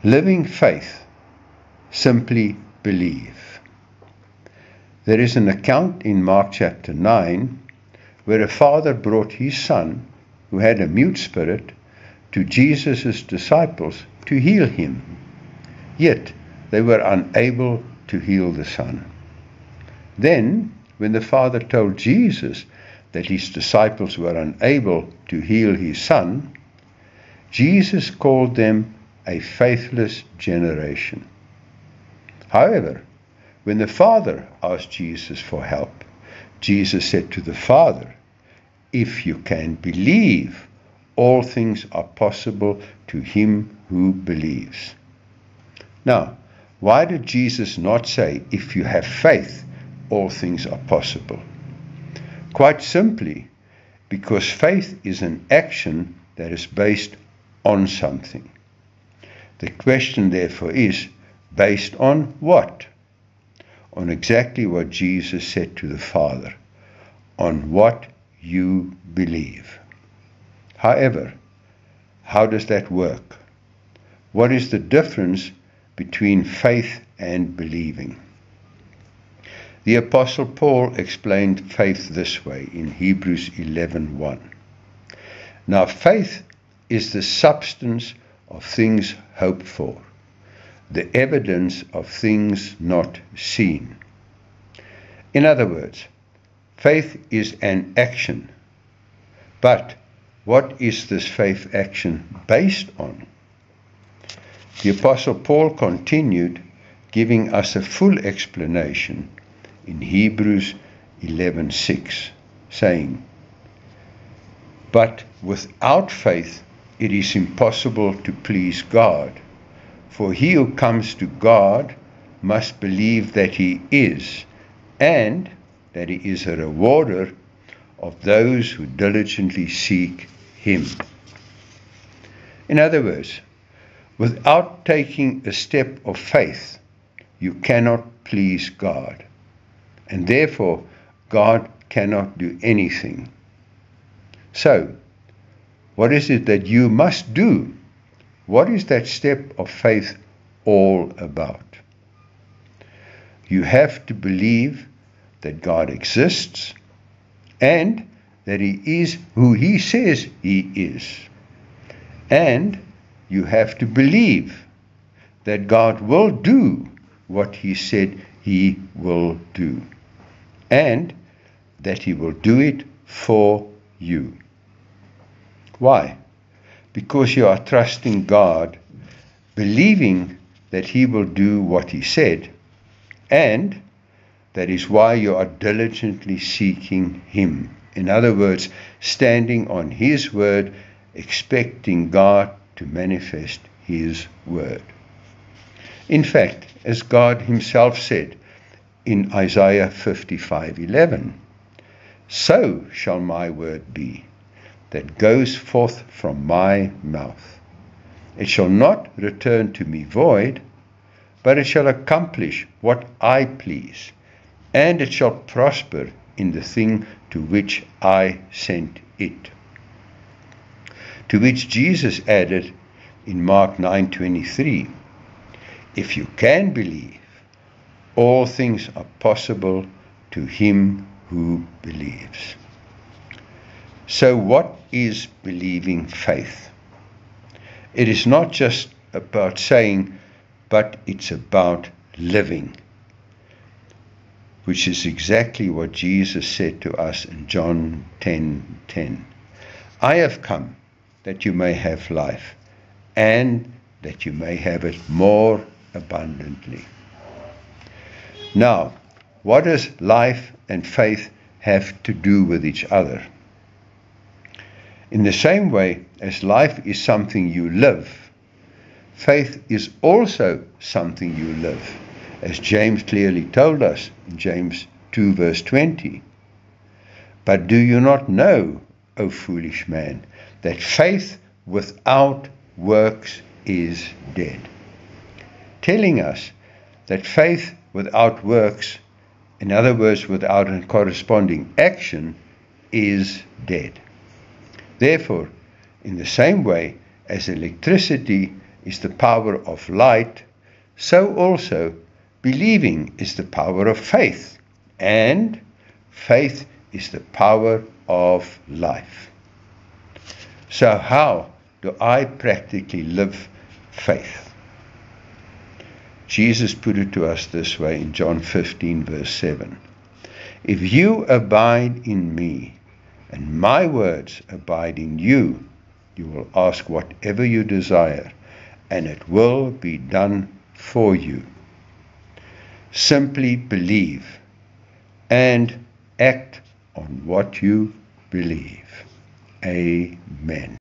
Living faith, simply believe. There is an account in Mark chapter 9 where a father brought his son, who had a mute spirit, to Jesus' disciples to heal him. Yet they were unable to heal the son. Then, when the father told Jesus that his disciples were unable to heal his son, Jesus called them a faithless generation. However, when the father asked Jesus for help, Jesus said to the father, "If you can believe, all things are possible to him who believes." Now, why did Jesus not say, "If you have faith, all things are possible"? Quite simply, because faith is an action that is based on something. The question, therefore, is, based on what? On exactly what Jesus said to the Father, on what you believe. However, how does that work? What is the difference between faith and believing? The Apostle Paul explained faith this way in Hebrews 11:1. Now faith is the substance of things hoped for, the evidence of things not seen. In other words, faith is an action. But what is this faith action based on? The Apostle Paul continued, giving us a full explanation in Hebrews 11:6, saying, "But without faith it is impossible to please God. For he who comes to God must believe that he is, and that he is a rewarder of those who diligently seek him." In other words, without taking a step of faith, you cannot please God, and therefore God cannot do anything. So, what is it that you must do? What is that step of faith all about? You have to believe that God exists and that he is who he says he is. And you have to believe that God will do what he said he will do, and that he will do it for you. Why? Because you are trusting God, believing that he will do what he said, and that is why you are diligently seeking him. In other words, standing on his word, expecting God to manifest his word. In fact, as God himself said in Isaiah 55:11, "So shall my word be that goes forth from my mouth. It shall not return to me void, but it shall accomplish what I please, and it shall prosper in the thing to which I sent it." To which Jesus added in Mark 9:23, "If you can believe, all things are possible to him who believes." So what is believing faith? It is not just about saying, but it's about living, which is exactly what Jesus said to us in John 10:10. "I have come that you may have life, and that you may have it more abundantly." Now, what does life and faith have to do with each other? In the same way as life is something you live, faith is also something you live, as James clearly told us in James 2 verse 20. "But do you not know, O foolish man, that faith without works is dead?" Telling us that faith without works, in other words, without a corresponding action, is dead. Therefore, in the same way as electricity is the power of light, so also believing is the power of faith, and faith is the power of life. So how do I practically live faith? Jesus put it to us this way in John 15, verse 7. If you abide in me, and my words abide in you, you will ask whatever you desire, and it will be done for you. Simply believe and act on what you believe. Amen.